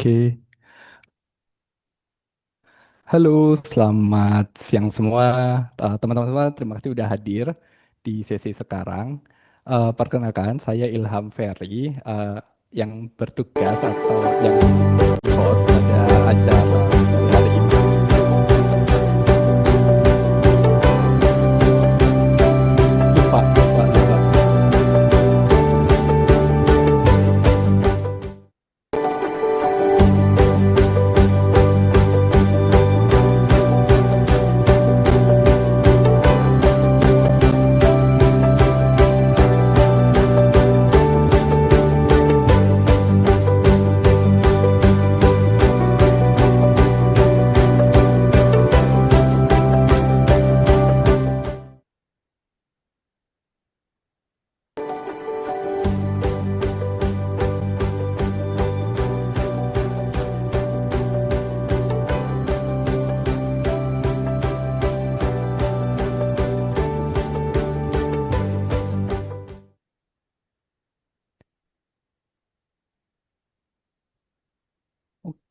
Oke, halo, selamat siang semua. Teman-teman semua, terima kasih sudah hadir di sesi sekarang. Perkenalkan, saya Ilham Ferry, yang bertugas atau yang host pada acara sore hari ini. Lupa, lupa, lupa.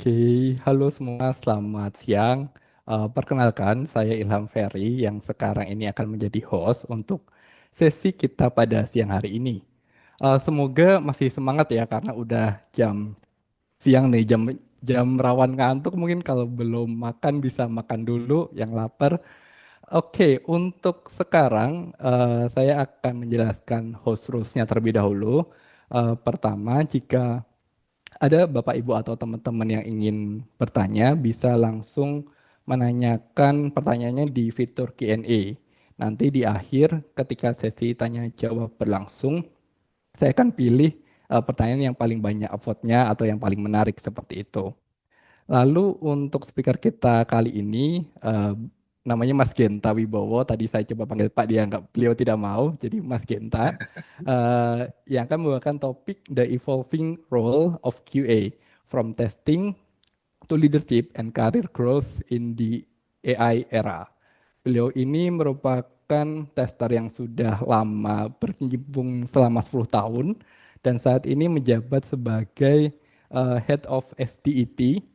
Oke, halo semua, selamat siang. Perkenalkan, saya Ilham Ferry yang sekarang ini akan menjadi host untuk sesi kita pada siang hari ini. Semoga masih semangat ya karena udah jam siang nih, jam jam rawan ngantuk. Mungkin kalau belum makan bisa makan dulu, yang lapar. Oke, untuk sekarang saya akan menjelaskan host rules-nya terlebih dahulu. Pertama, jika ada Bapak Ibu atau teman-teman yang ingin bertanya, bisa langsung menanyakan pertanyaannya di fitur Q&A. Nanti di akhir ketika sesi tanya jawab berlangsung, saya akan pilih pertanyaan yang paling banyak vote-nya atau yang paling menarik seperti itu. Lalu untuk speaker kita kali ini namanya Mas Genta Wibowo. Tadi saya coba panggil Pak, dia nggak, beliau tidak mau. Jadi Mas Genta yang akan membawakan topik The Evolving Role of QA from Testing to Leadership and Career Growth in the AI Era. Beliau ini merupakan tester yang sudah lama berkecimpung selama 10 tahun dan saat ini menjabat sebagai Head of SDET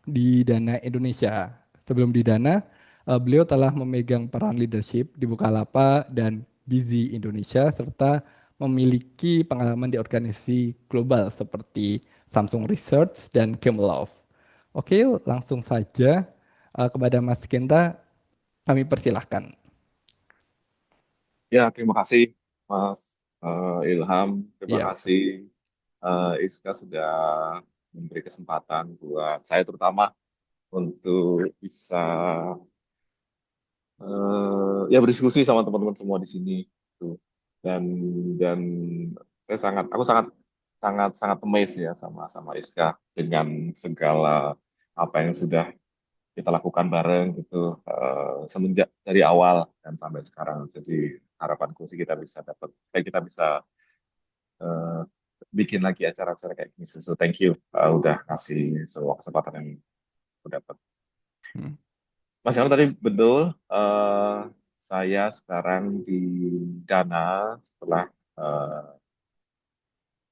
di Dana Indonesia. Sebelum di Dana, beliau telah memegang peran leadership di Bukalapak dan Busy Indonesia serta memiliki pengalaman di organisasi global seperti Samsung Research dan Gameloft. Oke, langsung saja kepada Mas Genta kami persilahkan. Ya, terima kasih Mas Ilham. Terima Iya, kasih Iska sudah memberi kesempatan buat saya terutama untuk bisa ya berdiskusi sama teman-teman semua di sini. Tuh. Dan dan aku sangat sangat sangat amazed ya sama Iska dengan segala apa yang sudah kita lakukan bareng gitu semenjak dari awal dan sampai sekarang. Jadi harapanku sih kita bisa eh, bikin lagi acara-acara kayak gini. So thank you udah kasih semua kesempatan yang aku dapat. hmm, Mas Yono tadi betul, saya sekarang di Dana setelah eh,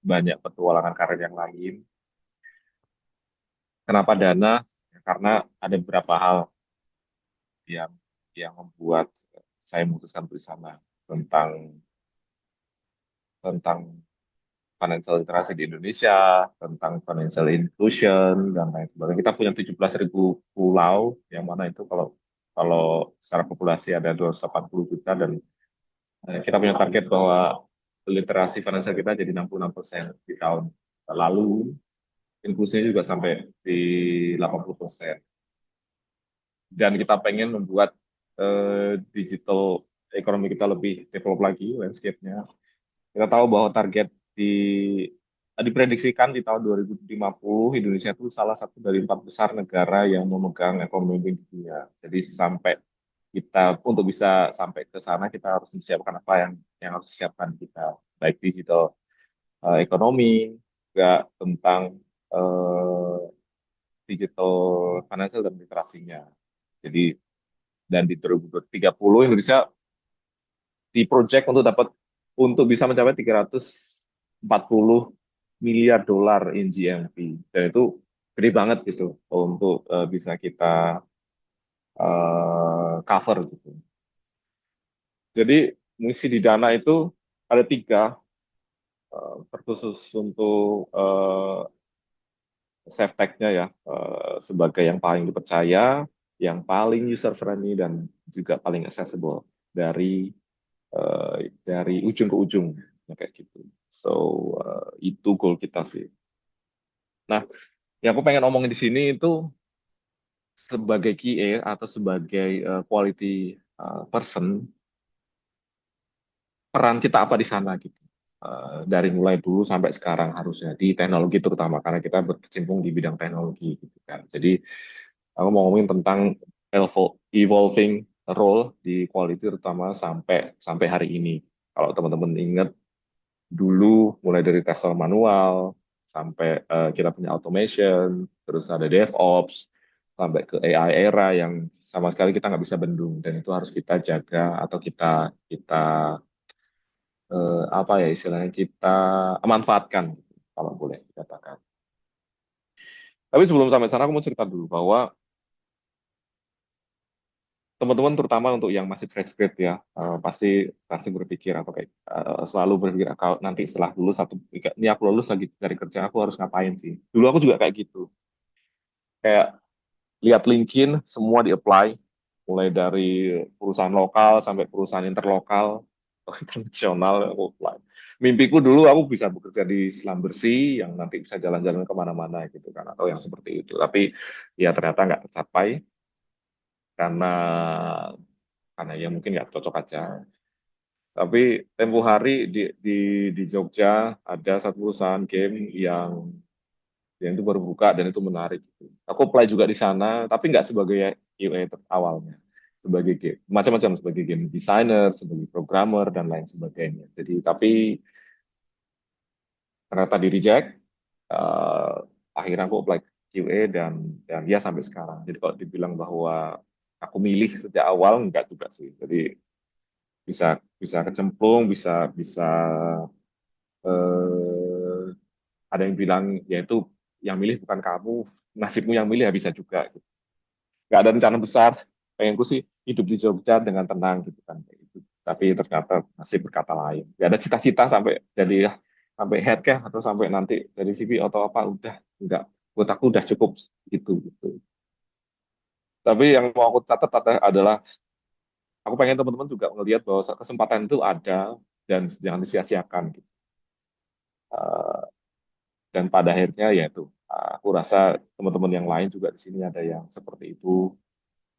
banyak petualangan karir yang lain. Kenapa Dana? Ya, karena ada beberapa hal yang membuat saya memutuskan untuk di sana tentang tentang financial literasi di Indonesia, tentang financial inclusion, dan lain sebagainya. Kita punya 17.000 pulau, yang mana itu kalau kalau secara populasi ada 280 juta, dan kita punya target bahwa literasi finansial kita jadi 66% di tahun lalu, inklusinya juga sampai di 80%. Dan kita pengen membuat digital ekonomi kita lebih develop lagi, landscape-nya. Kita tahu bahwa target di diprediksikan di tahun 2050 Indonesia itu salah satu dari 4 besar negara yang memegang ekonomi di dunia. Jadi sampai kita untuk bisa sampai ke sana kita harus mempersiapkan apa yang harus disiapkan kita, baik digital ekonomi, juga tentang eh, digital financial dan literasinya. Jadi dan di 2030 Indonesia di project untuk bisa mencapai 340 miliar dolar in GMP, dan itu gede banget gitu untuk bisa kita cover gitu. Jadi misi di Dana itu ada tiga, terkhusus untuk safe tag-nya ya, sebagai yang paling dipercaya, yang paling user friendly dan juga paling accessible dari ujung ke ujung, ya, kayak gitu. So itu goal kita sih. Nah, yang aku pengen omongin di sini itu sebagai QA atau sebagai quality person, peran kita apa di sana gitu. Dari mulai dulu sampai sekarang harusnya di teknologi terutama karena kita berkecimpung di bidang teknologi gitu kan. Jadi aku mau ngomongin tentang evolving role di quality terutama sampai sampai hari ini. Kalau teman-teman ingat dulu mulai dari tester manual sampai kita punya automation, terus ada DevOps, sampai ke AI era yang sama sekali kita nggak bisa bendung dan itu harus kita jaga atau kita kita apa ya istilahnya kita manfaatkan kalau boleh dikatakan. Tapi sebelum sampai sana aku mau cerita dulu bahwa teman-teman terutama untuk yang masih fresh grade ya pasti pasti berpikir atau kayak selalu berpikir kalau nanti setelah lulus satu ini aku lulus lagi dari kerja aku harus ngapain sih. Dulu aku juga kayak gitu. Kayak lihat LinkedIn semua di-apply mulai dari perusahaan lokal sampai perusahaan interlokal internasional aku apply. Mimpiku dulu aku bisa bekerja di selam bersih yang nanti bisa jalan-jalan kemana-mana gitu kan atau yang seperti itu. Tapi ya ternyata nggak tercapai karena ya mungkin nggak cocok aja. Tapi tempo hari di Jogja ada satu perusahaan game yang itu baru buka dan itu menarik. Aku apply juga di sana, tapi nggak sebagai QA awalnya, sebagai game macam-macam sebagai game designer, sebagai programmer dan lain sebagainya. Jadi tapi ternyata di reject. eh, Akhirnya aku apply QA dan ya sampai sekarang. Jadi kalau dibilang bahwa aku milih sejak awal nggak juga sih. Jadi bisa bisa kecemplung, bisa bisa eh, ada yang bilang yaitu yang milih bukan kamu, nasibmu yang milih ya bisa juga. Gitu. Nggak ada rencana besar. Pengenku sih hidup di Jogja dengan tenang gitu kan. Kayak gitu. Tapi ternyata masih berkata lain. Nggak ada cita-cita sampai jadi ya, sampai head kah atau sampai nanti dari CV atau apa udah nggak. Buat aku udah cukup gitu gitu. Tapi yang mau aku catat adalah aku pengen teman-teman juga ngelihat bahwa kesempatan itu ada dan jangan disia-siakan gitu. Uh, dan pada akhirnya ya itu aku rasa teman-teman yang lain juga di sini ada yang seperti itu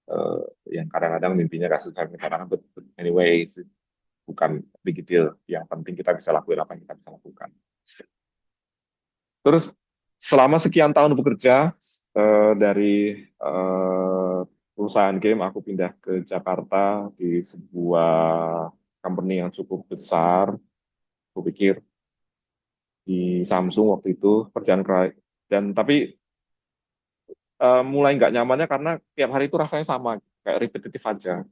uh, yang kadang-kadang mimpinya kasus kadang-kadang but anyway bukan big deal yang penting kita bisa lakuin apa yang kita bisa lakukan terus selama sekian tahun bekerja dari perusahaan game aku pindah ke Jakarta di sebuah company yang cukup besar aku pikir di Samsung waktu itu dan tapi mulai nggak nyamannya karena tiap hari itu rasanya sama kayak repetitif aja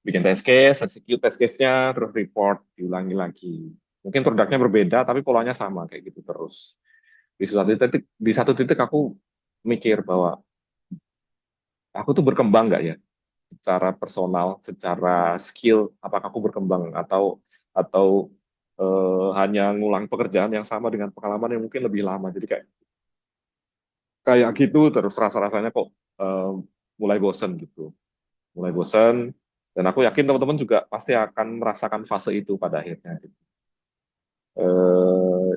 bikin test case, execute test case-nya, terus report, diulangi lagi. Mungkin produknya berbeda, tapi polanya sama kayak gitu terus. Di satu titik aku mikir bahwa aku tuh berkembang nggak ya, secara personal, secara skill, apakah aku berkembang atau hanya ngulang pekerjaan yang sama dengan pengalaman yang mungkin lebih lama. Jadi kayak kayak gitu terus rasa-rasanya kok eh, mulai bosen gitu, mulai bosen. Dan aku yakin teman-teman juga pasti akan merasakan fase itu pada akhirnya. Gitu. Eh,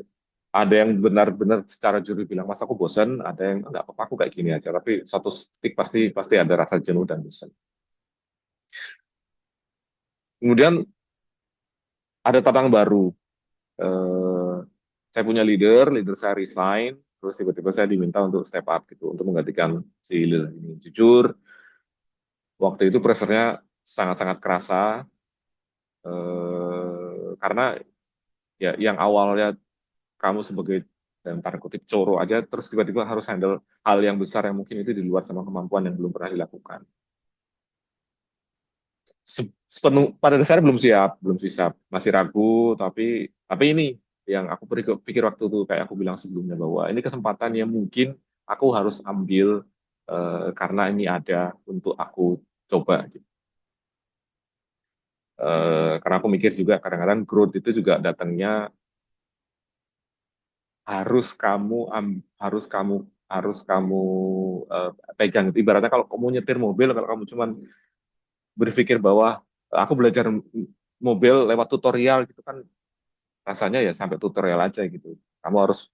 ada yang benar-benar secara jujur bilang, mas aku bosan, ada yang enggak apa-apa aku kayak gini aja. Tapi satu titik pasti pasti ada rasa jenuh dan bosan. Kemudian ada tantangan baru. Eh, saya punya leader saya resign, terus tiba-tiba saya diminta untuk step up gitu, untuk menggantikan si leader ini. Jujur, waktu itu pressure-nya sangat-sangat kerasa, karena ya yang awalnya kamu sebagai dalam tanda kutip coro aja terus tiba-tiba harus handle hal yang besar yang mungkin itu di luar sama kemampuan yang belum pernah dilakukan. Pada dasarnya belum siap, masih ragu, tapi ini yang aku pikir waktu itu kayak aku bilang sebelumnya bahwa ini kesempatan yang mungkin aku harus ambil karena ini ada untuk aku coba gitu. Karena aku mikir juga kadang-kadang growth itu juga datangnya harus kamu pegang. Ibaratnya kalau kamu nyetir mobil, kalau kamu cuma berpikir bahwa aku belajar mobil lewat tutorial gitu kan, rasanya ya sampai tutorial aja gitu. Kamu harus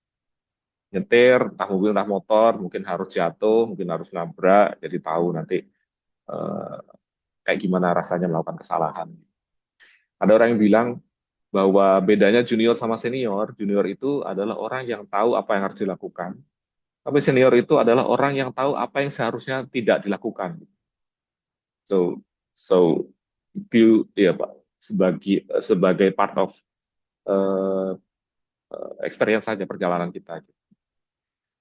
nyetir, entah mobil, entah motor, mungkin harus jatuh, mungkin harus nabrak, jadi tahu nanti eh, kayak gimana rasanya melakukan kesalahan. Ada orang yang bilang bahwa bedanya junior sama senior, junior itu adalah orang yang tahu apa yang harus dilakukan, tapi senior itu adalah orang yang tahu apa yang seharusnya tidak dilakukan. So, so view ya Pak sebagai part of uh, experience saja perjalanan kita.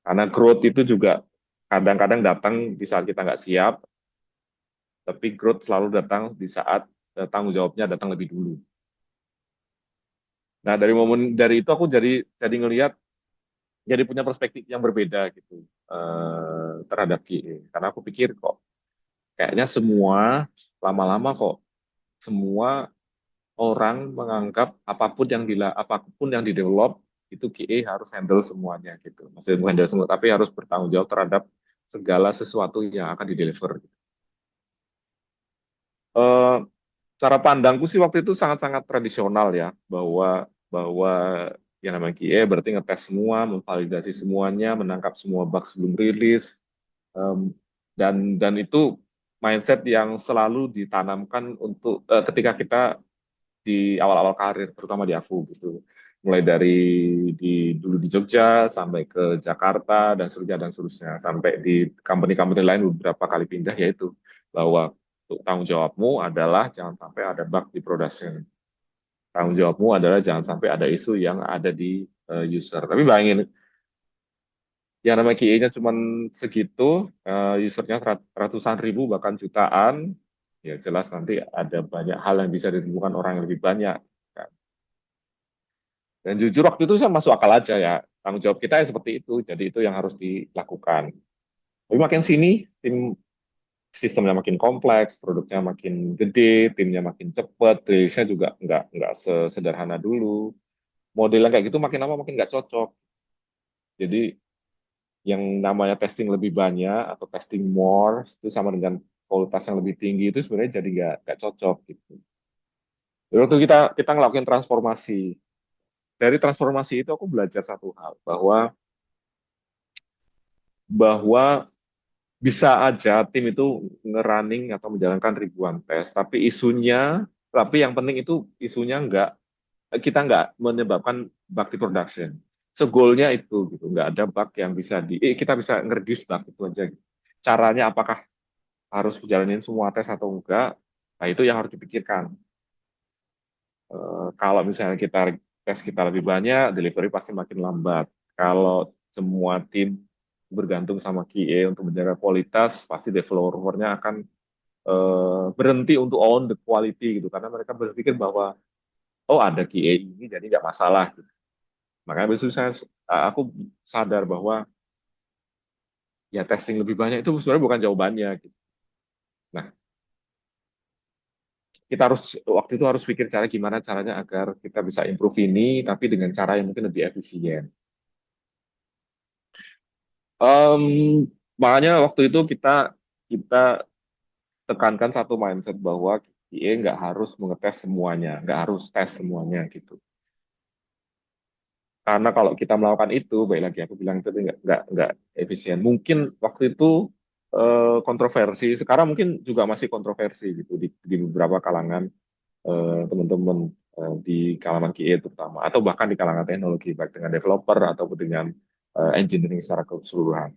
Karena growth itu juga kadang-kadang datang di saat kita nggak siap, tapi growth selalu datang di saat tanggung jawabnya datang lebih dulu. Nah dari itu aku jadi ngelihat, jadi punya perspektif yang berbeda gitu terhadap GE. Karena aku pikir kok kayaknya semua lama-lama kok semua orang menganggap apapun yang didevelop itu QA harus handle semuanya gitu. Maksudnya handle semua, tapi harus bertanggung jawab terhadap segala sesuatu yang akan dideliver. Eh, Cara pandangku sih waktu itu sangat-sangat tradisional ya, bahwa yang namanya QA berarti ngetes semua, memvalidasi semuanya, menangkap semua bug sebelum rilis, em, dan itu mindset yang selalu ditanamkan untuk ketika kita di awal-awal karir, terutama di AFU gitu. Mulai dari dulu di Jogja sampai ke Jakarta dan seterusnya sampai di company-company lain beberapa kali pindah, yaitu bahwa untuk tanggung jawabmu adalah jangan sampai ada bug di production. Tanggung jawabmu adalah jangan sampai ada isu yang ada di user. Tapi bayangin, yang namanya QA-nya cuma segitu, usernya ratusan ribu bahkan jutaan, ya jelas nanti ada banyak hal yang bisa ditemukan orang yang lebih banyak. Dan jujur waktu itu saya masuk akal aja ya. Tanggung jawab kita ya seperti itu. Jadi itu yang harus dilakukan. Tapi makin sini, sistemnya makin kompleks, produknya makin gede, timnya makin cepat, rilisnya juga nggak sesederhana dulu. Model yang kayak gitu makin lama makin nggak cocok. Jadi yang namanya testing lebih banyak atau testing more itu sama dengan kualitas yang lebih tinggi itu sebenarnya jadi nggak cocok gitu. Jadi waktu kita ngelakuin transformasi, dari transformasi itu aku belajar satu hal bahwa bisa aja tim itu ngerunning atau menjalankan ribuan tes, tapi yang penting itu isunya kita nggak menyebabkan bug di production. Segolnya itu gitu, nggak ada bug yang bisa kita bisa ngereduce bug itu aja. Gitu. Caranya apakah harus menjalanin semua tes atau enggak? Nah itu yang harus dipikirkan. Kalau misalnya tes kita lebih banyak, delivery pasti makin lambat. Kalau semua tim bergantung sama QA untuk menjaga kualitas, pasti developernya akan berhenti untuk own the quality gitu, karena mereka berpikir bahwa oh ada QA ini jadi nggak masalah. Gitu. Makanya besok aku sadar bahwa ya testing lebih banyak itu sebenarnya bukan jawabannya. Gitu. Nah kita harus waktu itu harus pikir cara gimana caranya agar kita bisa improve ini, tapi dengan cara yang mungkin lebih efisien. Em, Makanya waktu itu kita tekankan satu mindset bahwa QA nggak harus mengetes semuanya, nggak harus tes semuanya gitu. Karena kalau kita melakukan itu, baik lagi aku bilang itu nggak efisien. Mungkin waktu itu kontroversi, sekarang mungkin juga masih kontroversi gitu di beberapa kalangan teman-teman di kalangan QA terutama, atau bahkan di kalangan teknologi, baik dengan developer ataupun dengan engineering secara keseluruhan.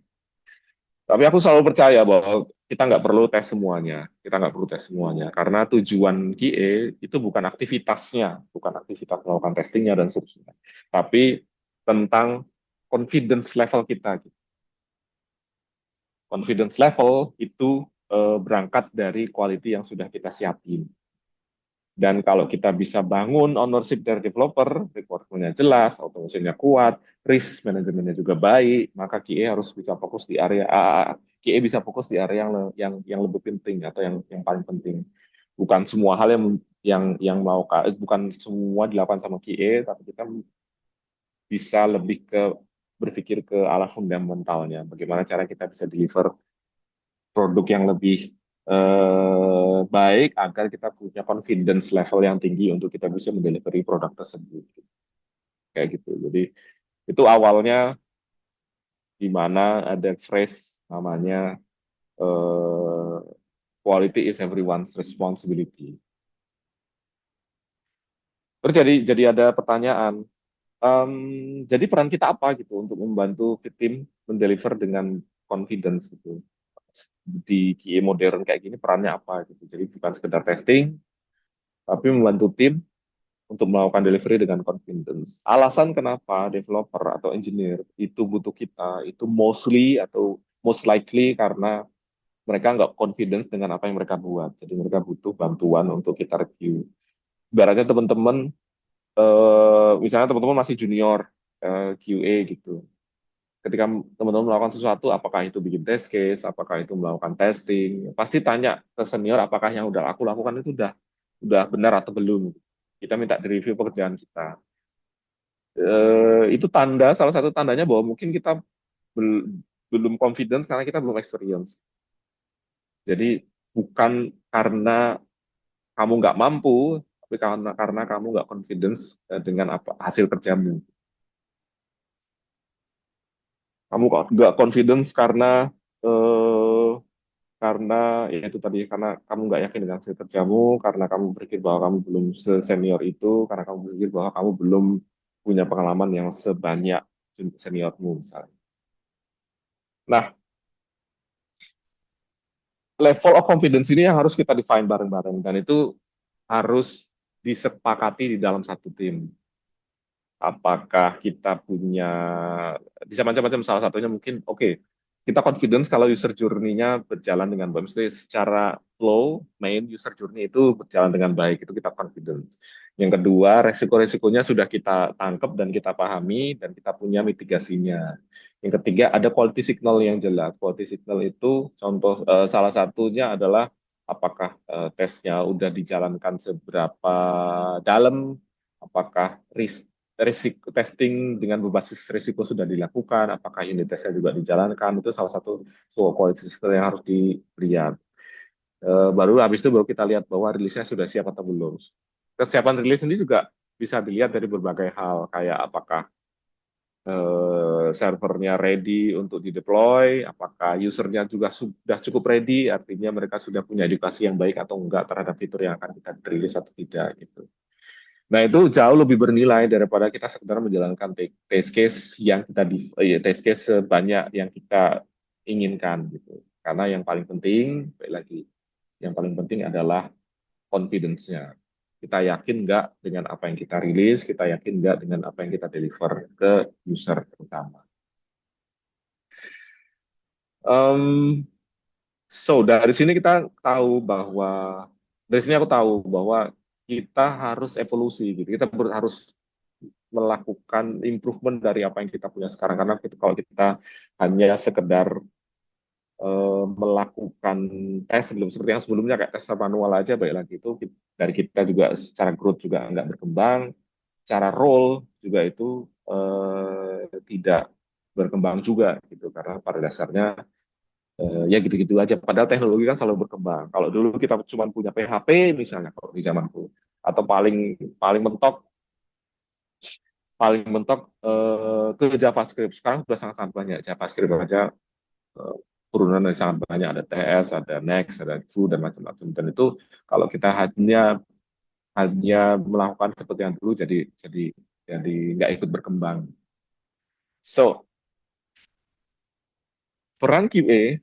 Tapi aku selalu percaya bahwa kita nggak perlu tes semuanya. Kita nggak perlu tes semuanya. Karena tujuan QA itu bukan aktivitasnya, bukan aktivitas melakukan testingnya dan seterusnya. Tapi tentang confidence level kita. Confidence level itu berangkat dari quality yang sudah kita siapin. Dan kalau kita bisa bangun ownership dari developer, requirement-nya jelas, automation-nya kuat, risk manajemennya juga baik, maka QA harus bisa fokus di area QA bisa fokus di area yang lebih penting atau yang paling penting. Bukan semua hal yang mau bukan semua dilakukan sama QA, tapi kita bisa lebih ke berpikir ke arah fundamentalnya. Bagaimana cara kita bisa deliver produk yang lebih baik agar kita punya confidence level yang tinggi untuk kita bisa mendelivery produk tersebut. Kayak gitu. Jadi itu awalnya di mana ada phrase namanya eh, quality is everyone's responsibility. Terus jadi ada pertanyaan, jadi peran kita apa gitu untuk membantu tim mendeliver dengan confidence gitu di QA modern kayak gini perannya apa gitu. Jadi bukan sekedar testing, tapi membantu tim untuk melakukan delivery dengan confidence. Alasan kenapa developer atau engineer itu butuh kita itu mostly atau most likely karena mereka nggak confidence dengan apa yang mereka buat. Jadi mereka butuh bantuan untuk kita review. Ibaratnya teman-teman, misalnya teman-teman masih junior QA gitu. Ketika teman-teman melakukan sesuatu, apakah itu bikin test case, apakah itu melakukan testing, pasti tanya ke senior apakah yang udah aku lakukan itu udah benar atau belum. Kita minta di-review pekerjaan kita. Itu tanda, salah satu tandanya bahwa mungkin kita belum confidence karena kita belum experience. Jadi bukan karena kamu nggak mampu, tapi karena kamu nggak confidence dengan apa hasil kerjamu. Kamu kok nggak confidence eh, karena ya itu tadi karena kamu nggak yakin dengan hasil kerjamu, karena kamu berpikir bahwa kamu belum senior itu, karena kamu berpikir bahwa kamu belum punya pengalaman yang sebanyak seniormu misalnya. Nah, level of confidence ini yang harus kita define bareng-bareng dan itu harus disepakati di dalam satu tim. Apakah kita punya bisa macam-macam, salah satunya mungkin oke okay, kita confidence kalau user journey-nya berjalan dengan baik, mesti secara flow main user journey itu berjalan dengan baik, itu kita confidence. Yang kedua, resiko-resikonya sudah kita tangkap dan kita pahami dan kita punya mitigasinya. Yang ketiga, ada quality signal yang jelas. Quality signal itu contoh salah satunya adalah apakah tesnya udah dijalankan seberapa dalam, apakah risiko testing dengan berbasis risiko sudah dilakukan, apakah unit tesnya juga dijalankan, itu salah satu quality system yang harus dilihat. Baru habis itu baru kita lihat bahwa rilisnya sudah siap atau belum. Kesiapan rilis ini juga bisa dilihat dari berbagai hal, kayak apakah servernya ready untuk di-deploy, apakah usernya juga sudah cukup ready, artinya mereka sudah punya edukasi yang baik atau enggak terhadap fitur yang akan kita rilis atau tidak gitu. Nah, itu jauh lebih bernilai daripada kita sekedar menjalankan test case yang kita test case sebanyak yang kita inginkan gitu. Karena yang paling penting, baik lagi, yang paling penting adalah confidence-nya. Kita yakin nggak dengan apa yang kita rilis, kita yakin nggak dengan apa yang kita deliver ke user terutama. Um, so, dari sini kita tahu bahwa, dari sini aku tahu bahwa kita harus evolusi gitu. Kita harus melakukan improvement dari apa yang kita punya sekarang, karena kalau kita hanya sekedar melakukan tes seperti yang sebelumnya kayak tes manual aja, baik lagi itu dari kita juga secara growth juga nggak berkembang, secara role juga itu tidak berkembang juga gitu, karena pada dasarnya ya gitu-gitu aja, padahal teknologi kan selalu berkembang. Kalau dulu kita cuma punya PHP misalnya kalau di zamanku, atau paling paling mentok ke JavaScript. Sekarang sudah sangat-sangat banyak JavaScript aja, turunan yang sangat banyak, ada TS, ada Next, ada Vue dan macam-macam. Dan itu kalau kita hanya melakukan seperti yang dulu, jadi nggak ikut berkembang. So, peran QA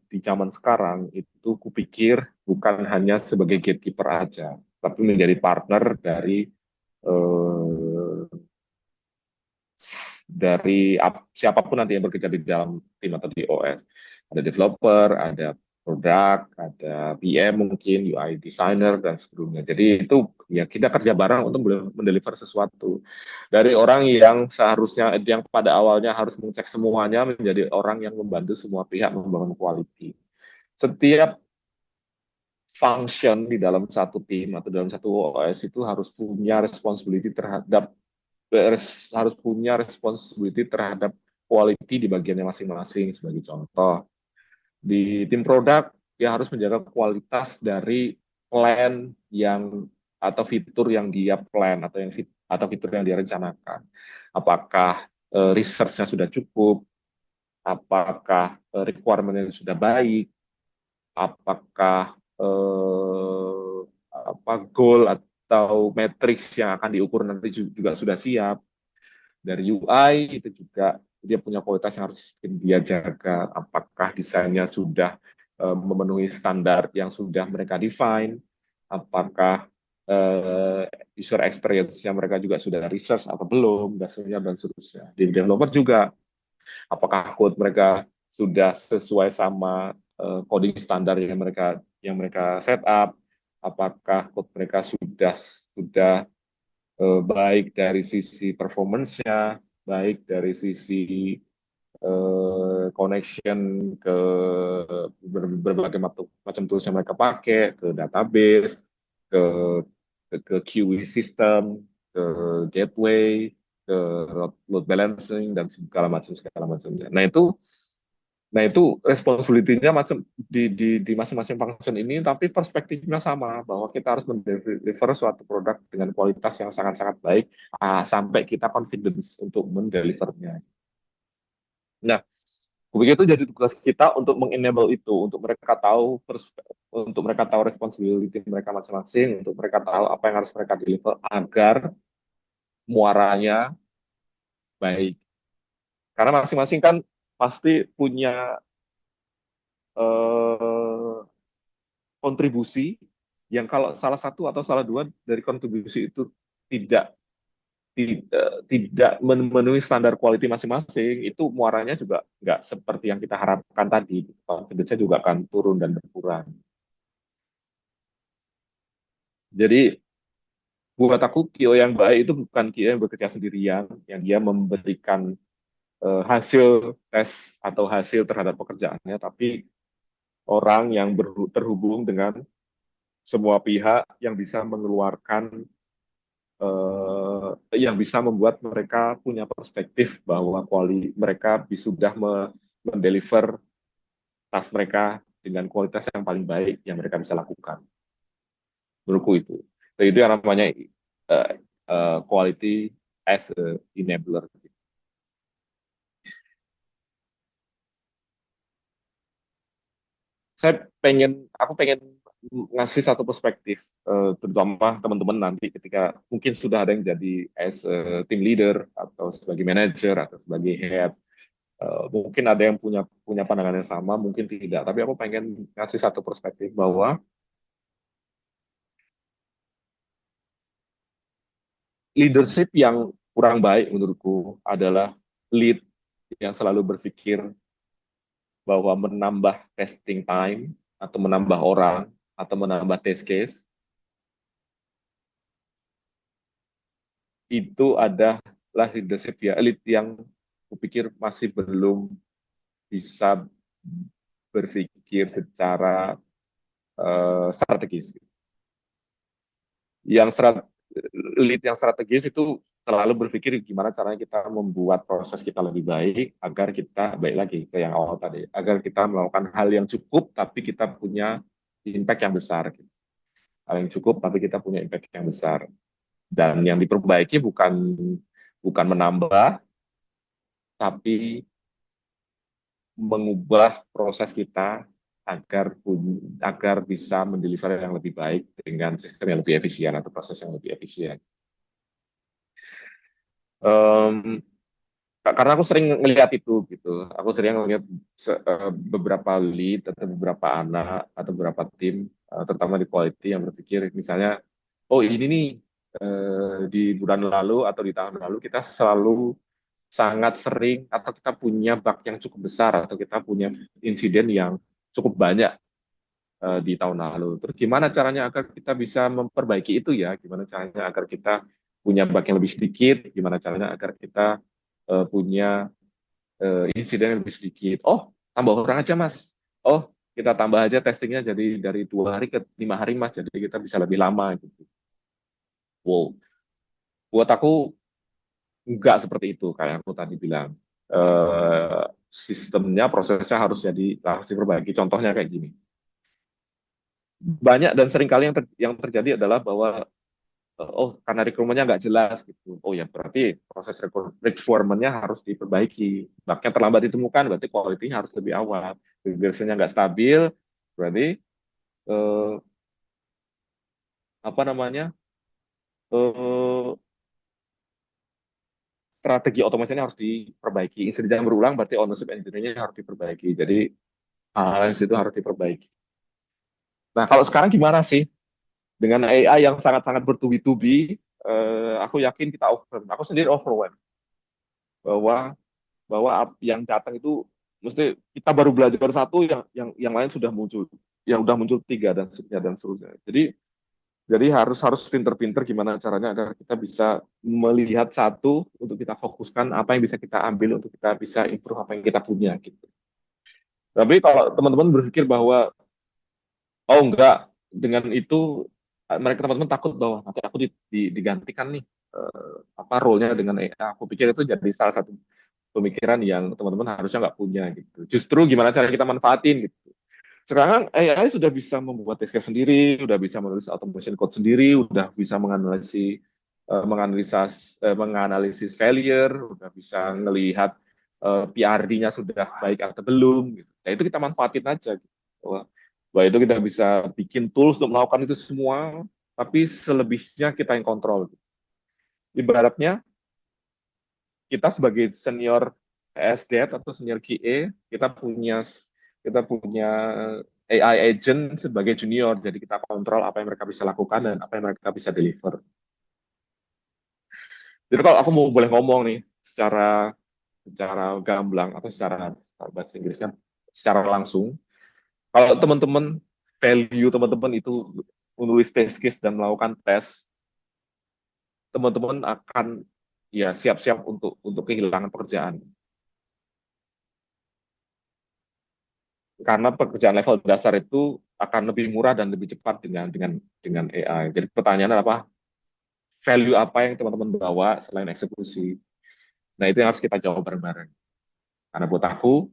di zaman sekarang itu kupikir bukan hanya sebagai gatekeeper aja, tapi menjadi partner eh, dari siapapun nanti yang bekerja di dalam tim atau di OS. Ada developer, ada produk, ada PM mungkin, UI designer dan sebagainya. Jadi itu ya kita kerja bareng untuk mendeliver sesuatu. Dari orang yang seharusnya yang pada awalnya harus mengecek semuanya menjadi orang yang membantu semua pihak membangun quality. Setiap function di dalam satu tim atau dalam satu OS itu harus punya responsibility terhadap harus punya responsibility terhadap quality di bagiannya masing-masing. Sebagai contoh, di tim produk dia harus menjaga kualitas dari plan yang atau fitur yang dia plan atau fitur yang dia rencanakan. Apakah research-nya sudah cukup, apakah requirement-nya sudah baik, apakah goal atau matrix yang akan diukur nanti juga sudah siap. Dari UI itu juga dia punya kualitas yang harus dia jaga. Apakah desainnya sudah memenuhi standar yang sudah mereka define? Apakah user experience yang mereka juga sudah research atau belum, dan seterusnya. Di developer juga, apakah code mereka sudah sesuai sama coding standar yang mereka set up? Apakah code mereka sudah baik dari sisi performance-nya, baik dari sisi connection ke berbagai macam tools yang mereka pakai, ke database, ke ke QE system, ke gateway, ke load balancing dan segala macamnya. Nah itu responsibility-nya macam di masing-masing function ini, tapi perspektifnya sama bahwa kita harus mendeliver suatu produk dengan kualitas yang sangat-sangat baik sampai kita confidence untuk mendelivernya. Nah, gue itu jadi tugas kita untuk mengenable itu, untuk mereka tahu responsibility mereka masing-masing, untuk mereka tahu apa yang harus mereka deliver agar muaranya baik. Karena masing-masing kan pasti punya eh, kontribusi yang kalau salah satu atau salah dua dari kontribusi itu tidak tidak memenuhi standar quality masing-masing, itu muaranya juga nggak seperti yang kita harapkan tadi. Confidence-nya juga akan turun dan berkurang. Jadi buat aku Kio yang baik itu bukan Kio yang bekerja sendirian, yang dia memberikan hasil tes atau hasil terhadap pekerjaannya, tapi orang yang terhubung dengan semua pihak yang bisa mengeluarkan yang bisa membuat mereka punya perspektif bahwa mereka sudah mendeliver tas mereka dengan kualitas yang paling baik yang mereka bisa lakukan. Menurutku itu. Jadi itu yang namanya uh, quality as a enabler. Aku pengen ngasih satu perspektif, terutama teman-teman nanti ketika mungkin sudah ada yang jadi as a team leader atau sebagai manager atau sebagai head. Mungkin ada yang punya punya pandangan yang sama, mungkin tidak. Tapi aku pengen ngasih satu perspektif bahwa leadership yang kurang baik menurutku adalah lead yang selalu berpikir bahwa menambah testing time atau menambah orang atau menambah test case itu adalah leadership ya elit yang kupikir masih belum bisa berpikir secara strategis. Yang lead yang strategis itu selalu berpikir gimana caranya kita membuat proses kita lebih baik agar kita baik lagi ke yang awal tadi, agar kita melakukan hal yang cukup tapi kita punya impact yang besar. Hal yang cukup tapi kita punya impact yang besar. Dan yang diperbaiki bukan menambah tapi mengubah proses kita agar bisa mendeliver yang lebih baik dengan sistem yang lebih efisien atau proses yang lebih efisien. Um, karena aku sering melihat itu gitu, aku sering melihat beberapa lead atau beberapa anak atau beberapa tim, terutama di quality yang berpikir misalnya, oh ini nih di bulan lalu atau di tahun lalu kita selalu sangat sering atau kita punya bug yang cukup besar atau kita punya insiden yang cukup banyak di tahun lalu. Terus gimana caranya agar kita bisa memperbaiki itu ya? Gimana caranya agar kita punya bug yang lebih sedikit? Gimana caranya agar kita punya insiden yang lebih sedikit? Oh, tambah orang aja mas. Oh, kita tambah aja testingnya jadi dari 2 hari ke 5 hari mas. Jadi kita bisa lebih lama gitu. Wow, buat aku enggak seperti itu kayak aku tadi bilang. Sistemnya, prosesnya harus diperbaiki. Contohnya kayak gini. Banyak dan sering kali yang terjadi adalah bahwa oh karena rekrutmennya nggak jelas gitu. Oh ya berarti proses rekrutmennya harus diperbaiki. Bahkan terlambat ditemukan berarti kualitinya harus lebih awal. Regresinya nggak stabil berarti eh, apa namanya eh, strategi otomasinya harus diperbaiki. Insiden berulang berarti ownership engineering-nya harus diperbaiki. Jadi hal-hal itu harus diperbaiki. Nah kalau sekarang gimana sih dengan AI yang sangat-sangat bertubi-tubi? Aku yakin kita aku sendiri overwhelmed bahwa bahwa yang datang itu mesti kita baru belajar satu yang lain sudah muncul yang udah muncul tiga dan seterusnya dan seterusnya jadi harus harus pinter-pinter gimana caranya agar kita bisa melihat satu untuk kita fokuskan apa yang bisa kita ambil untuk kita bisa improve apa yang kita punya gitu. Tapi kalau teman-teman berpikir bahwa oh enggak dengan itu mereka teman-teman takut bahwa nanti aku digantikan nih apa role-nya dengan AI. Aku pikir itu jadi salah satu pemikiran yang teman-teman harusnya nggak punya gitu. Justru gimana cara kita manfaatin gitu. Sekarang AI sudah bisa membuat test case sendiri, sudah bisa menulis automation code sendiri, sudah bisa menganalisis failure, sudah bisa melihat PRD-nya sudah baik atau belum gitu. Nah, itu kita manfaatin aja gitu. Bahwa itu kita bisa bikin tools untuk melakukan itu semua, tapi selebihnya kita yang kontrol. Ibaratnya kita sebagai senior SDET atau senior QA kita punya AI agent sebagai junior, jadi kita kontrol apa yang mereka bisa lakukan dan apa yang mereka bisa deliver. Jadi kalau aku mau boleh ngomong nih secara secara gamblang atau secara bahasa Inggrisnya secara langsung, kalau teman-teman value teman-teman itu menulis test case dan melakukan tes, teman-teman akan ya siap-siap untuk kehilangan pekerjaan. Karena pekerjaan level dasar itu akan lebih murah dan lebih cepat dengan AI. Jadi pertanyaannya apa? Value apa yang teman-teman bawa selain eksekusi? Nah itu yang harus kita jawab bareng-bareng. Karena buat aku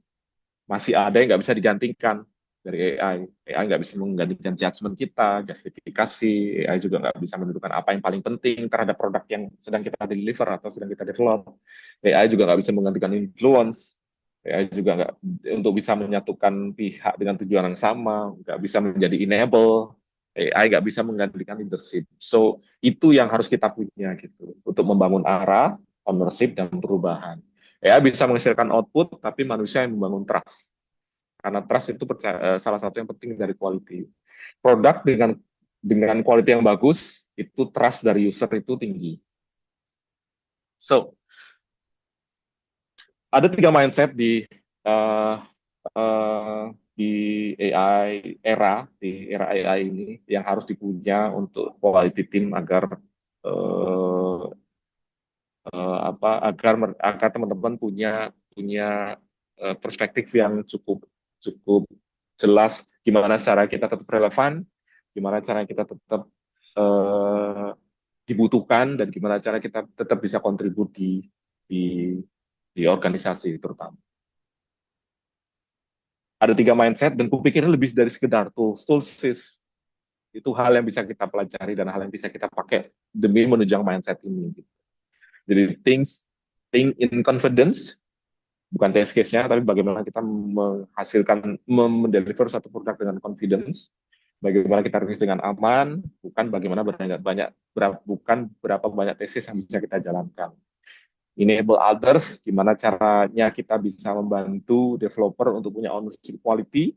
masih ada yang nggak bisa digantikan dari AI. AI nggak bisa menggantikan judgement kita, justifikasi. AI juga nggak bisa menentukan apa yang paling penting terhadap produk yang sedang kita deliver atau sedang kita develop. AI juga nggak bisa menggantikan influence. AI juga nggak untuk bisa menyatukan pihak dengan tujuan yang sama, nggak bisa menjadi enable. AI nggak bisa menggantikan leadership. So itu yang harus kita punya gitu untuk membangun arah, ownership dan perubahan. AI bisa menghasilkan output, tapi manusia yang membangun trust. Karena trust itu salah satu yang penting dari quality. Produk dengan quality yang bagus, itu trust dari user itu tinggi. So, ada 3 mindset uh, uh, di era AI ini yang harus dipunya untuk quality team agar uh, agar teman-teman punya perspektif yang cukup cukup jelas gimana cara kita tetap relevan, gimana cara kita tetap uh, dibutuhkan dan gimana cara kita tetap bisa kontribusi di di organisasi terutama. Ada 3 mindset dan kupikirnya lebih dari sekedar tools itu hal yang bisa kita pelajari dan hal yang bisa kita pakai demi menunjang mindset ini. Jadi think in confidence, bukan test case-nya, tapi bagaimana kita menghasilkan, mendeliver satu produk dengan confidence, bagaimana kita rilis dengan aman, bukan bagaimana bukan berapa banyak tesis yang bisa kita jalankan. Enable others, gimana caranya kita bisa membantu developer untuk punya ownership quality,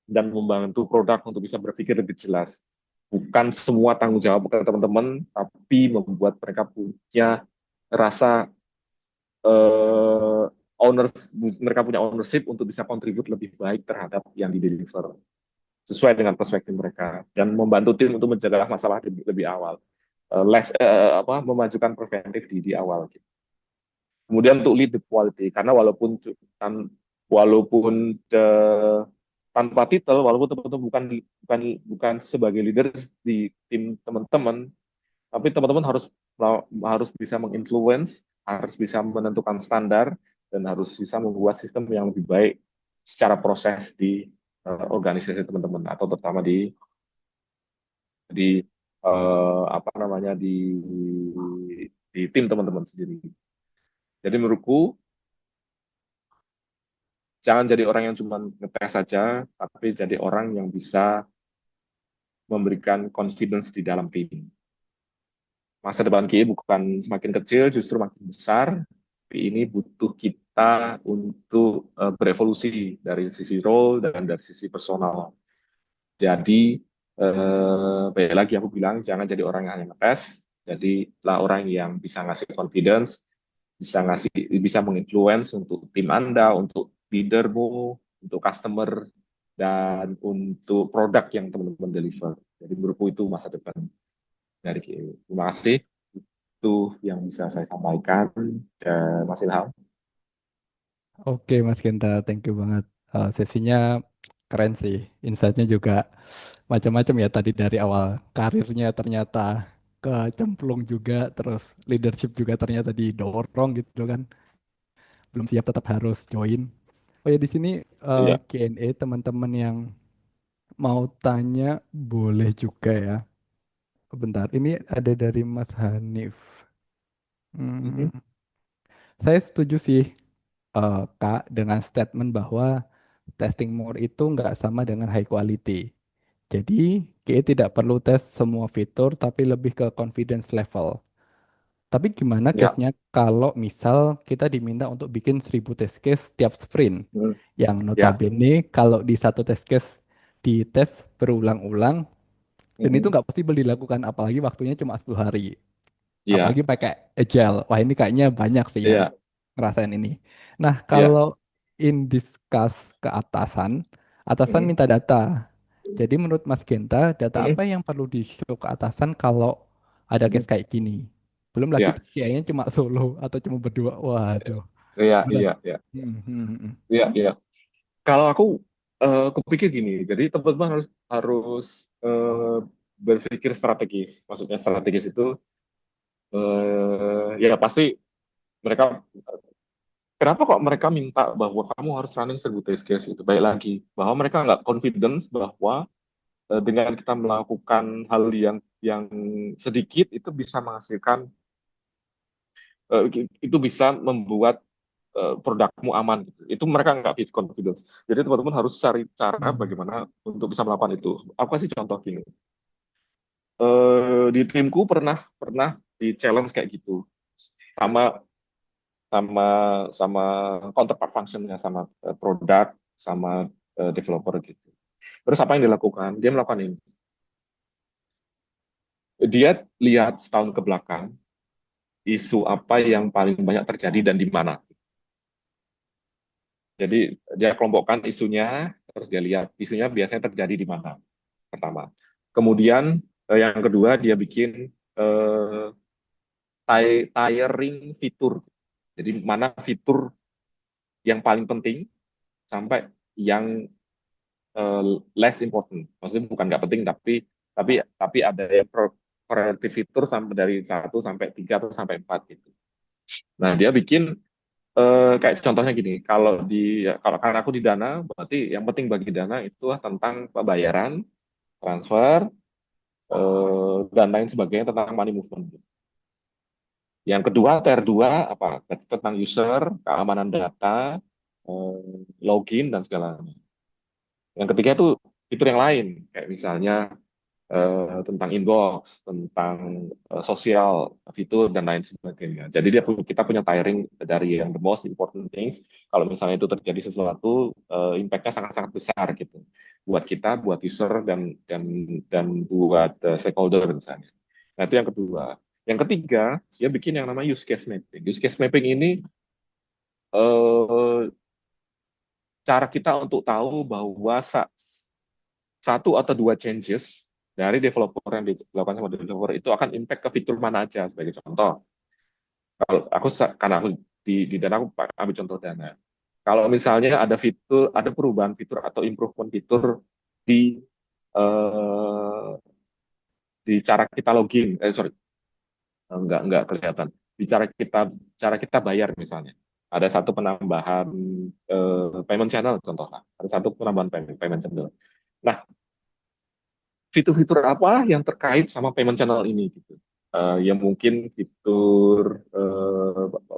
dan membantu produk untuk bisa berpikir lebih jelas. Bukan semua tanggung jawab ke teman-teman, tapi membuat mereka punya rasa uh, owners mereka punya ownership untuk bisa kontribut lebih baik terhadap yang di deliver. sesuai dengan perspektif mereka dan membantu tim untuk mencegah masalah lebih awal. Memajukan preventif di awal. Kemudian untuk lead the quality, karena walaupun tanpa titel, walaupun teman-teman bukan bukan sebagai leader di tim teman-teman, tapi teman-teman harus bisa menginfluence, harus bisa menentukan standar, dan harus bisa membuat sistem yang lebih baik secara proses di organisasi teman-teman, atau terutama di apa namanya di tim teman-teman sendiri. Jadi menurutku jangan jadi orang yang cuma ngetes saja, tapi jadi orang yang bisa memberikan confidence di dalam tim. Masa depan kita bukan semakin kecil, justru makin besar. Tapi ini butuh kita untuk berevolusi dari sisi role dan dari sisi personal. Jadi, baik lagi aku bilang, jangan jadi orang yang hanya ngetes, jadilah orang yang bisa ngasih confidence, bisa menginfluence untuk tim Anda, untuk leadermu, untuk customer, dan untuk produk yang teman-teman deliver. Jadi menurutku itu masa depan dari KIU. Terima kasih. Itu yang bisa saya sampaikan. Mas Ilham. Oke Mas Genta, thank you banget. Sesinya keren sih, insight-nya juga macam-macam ya tadi dari awal karirnya ternyata kecemplung juga, terus leadership juga ternyata didorong gitu kan, belum siap tetap harus join. Oh ya di sini Iya. Q&A teman-teman yang mau tanya boleh juga ya. Bentar, ini ada dari Mas Hanif. Mhm. Hmm, saya setuju sih Kak dengan statement bahwa testing more itu nggak sama dengan high quality. Jadi, kita tidak perlu tes semua fitur, tapi lebih ke confidence level. Tapi gimana Ya. case-nya kalau misal kita diminta untuk bikin 1000 test case tiap sprint? Hmm. Yang Ya. notabene kalau di satu test case dites berulang-ulang, dan itu Mhm. nggak possible dilakukan, apalagi waktunya cuma 10 hari. Iya. Apalagi pakai agile. Wah ini kayaknya banyak sih yang Iya. ngerasain ini. Nah Iya. kalau in discuss ke atasan, atasan Mhm. minta data. Jadi menurut Mas Genta, data Mhm. apa yang perlu di-show ke atasan kalau ada Mhm. case kayak gini? Belum lagi Iya. kayaknya cuma solo atau cuma berdua. Waduh. Iya. Berat. Iya. Iya. Hmm. Iya. Iya. Kalau aku kepikir gini, jadi teman-teman harus berpikir strategis. Maksudnya strategis itu ya pasti mereka, kenapa kok mereka minta bahwa kamu harus running 1000 test case itu? Baik lagi bahwa mereka nggak confidence bahwa dengan kita melakukan hal yang sedikit itu bisa menghasilkan, eh, itu bisa membuat produkmu aman gitu. Itu mereka nggak fit confidence. Jadi teman-teman harus cari cara Hmm. bagaimana untuk bisa melakukan itu. Aku kasih contoh gini. Di timku pernah pernah di challenge kayak gitu, sama sama sama counterpart functionnya, sama produk, sama developer gitu. Terus apa yang dilakukan? Dia melakukan ini. Dia lihat setahun ke belakang isu apa yang paling banyak terjadi dan di mana. Jadi dia kelompokkan isunya, terus dia lihat isunya biasanya terjadi di mana. Pertama. Kemudian yang kedua dia bikin eh, tiring fitur. Jadi mana fitur yang paling penting sampai yang less important. Maksudnya bukan nggak penting, tapi ada yang priority fitur sampai dari 1 sampai 3 atau sampai 4 gitu. Nah, dia bikin kayak contohnya gini, kalau karena aku di Dana, berarti yang penting bagi Dana itu tentang pembayaran, transfer, dan lain sebagainya tentang money movement. Yang kedua, tier 2 apa? Tentang user, keamanan data, login dan segalanya. Yang ketiga itu fitur yang lain, kayak misalnya tentang inbox, tentang sosial fitur dan lain sebagainya. Jadi kita punya tiring dari yang the most important things. Kalau misalnya itu terjadi sesuatu, impact-nya sangat-sangat besar gitu. Buat kita, buat user dan buat stakeholder misalnya. Nah itu yang kedua. Yang ketiga, dia bikin yang namanya use case mapping. Use case mapping ini eh, cara kita untuk tahu bahwa satu atau dua changes dari developer yang dilakukan sama developer itu akan impact ke fitur mana aja. Sebagai contoh, kalau aku karena aku di Dana aku ambil contoh Dana. Kalau misalnya ada fitur, ada perubahan fitur atau improvement fitur di eh, di cara kita login, sorry, enggak kelihatan. Di cara kita bayar misalnya. Ada satu penambahan payment channel contohnya. Ada satu penambahan payment channel. Nah, fitur-fitur apa yang terkait sama payment channel ini gitu. Ya mungkin fitur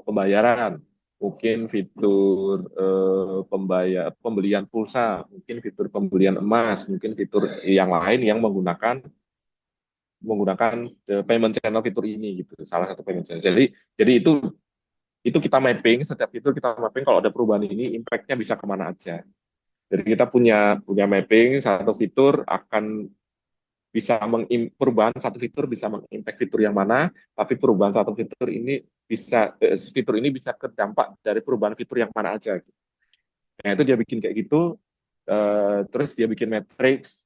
pembayaran, mungkin fitur pembelian pulsa, mungkin fitur pembelian emas, mungkin fitur yang lain yang menggunakan menggunakan payment channel fitur ini gitu. Salah satu payment channel. Jadi itu kita mapping, setiap fitur kita mapping kalau ada perubahan ini impact-nya bisa kemana aja. Jadi kita punya mapping satu fitur akan bisa perubahan satu fitur bisa mengimpact fitur yang mana, tapi perubahan satu fitur ini bisa terdampak dari perubahan fitur yang mana aja. Nah itu dia bikin kayak gitu, terus dia bikin matrix,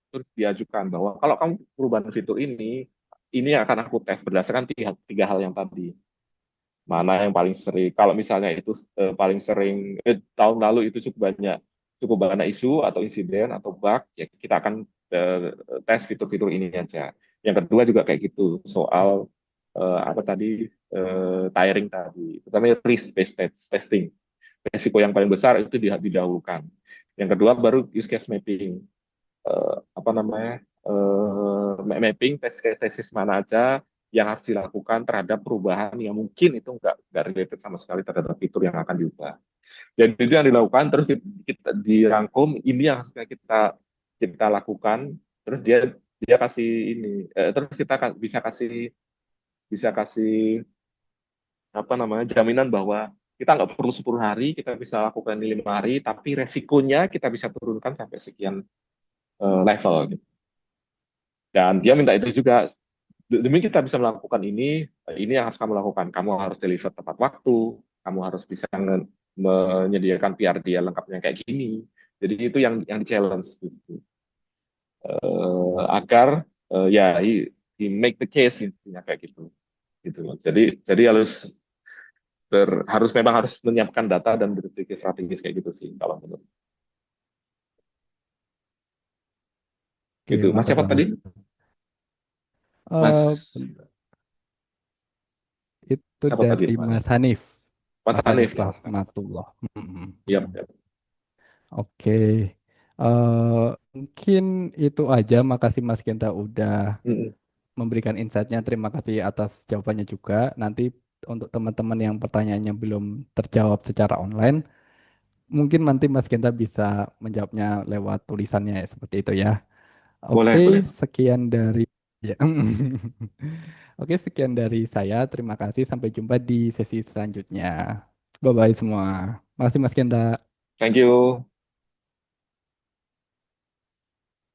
terus diajukan bahwa kalau kamu perubahan fitur ini akan aku tes berdasarkan tiga hal yang tadi. Mana yang paling sering? Kalau misalnya itu paling sering tahun lalu itu cukup banyak isu atau insiden atau bug, ya kita akan tes fitur-fitur ini aja. Yang kedua juga kayak gitu soal apa tadi tiring tadi, terutama risk based testing. Risiko yang paling besar itu didahulukan. Yang kedua baru use case mapping, apa namanya mapping tesis mana aja yang harus dilakukan terhadap perubahan yang mungkin itu nggak related sama sekali terhadap fitur yang akan diubah. Jadi itu yang dilakukan terus kita dirangkum ini yang harus kita lakukan terus dia dia kasih ini terus kita bisa kasih apa namanya jaminan bahwa kita nggak perlu 10 hari kita bisa lakukan ini 5 hari tapi resikonya kita bisa turunkan sampai sekian level gitu. Dan dia minta itu juga, demi kita bisa melakukan ini yang harus kamu lakukan. Kamu harus deliver tepat waktu, kamu harus bisa menyediakan PRD yang lengkapnya kayak gini. Jadi itu yang di challenge gitu. Agar ya he make the case intinya kayak gitu. Gitu loh. Jadi memang harus menyiapkan data dan berpikir strategis kayak gitu sih kalau menurut. Oke, Gitu. Mas mantap siapa banget. tadi? Mas Itu siapa tadi dari namanya? Mas Hanif. Mas Mas Hanif Hanif ya. Rahmatullah. Mm-mm. Iya. Ya. Oke. Eh, Mungkin itu aja. Makasih Mas Genta udah Mm-mm. memberikan insight-nya. Terima kasih atas jawabannya juga. Nanti untuk teman-teman yang pertanyaannya belum terjawab secara online, mungkin nanti Mas Genta bisa menjawabnya lewat tulisannya ya, seperti itu ya. Oke, Boleh, boleh. sekian dari ya. Oke, sekian dari saya. Terima kasih. Sampai jumpa di sesi selanjutnya. Bye-bye semua. Makasih Mas Genta. Thank you.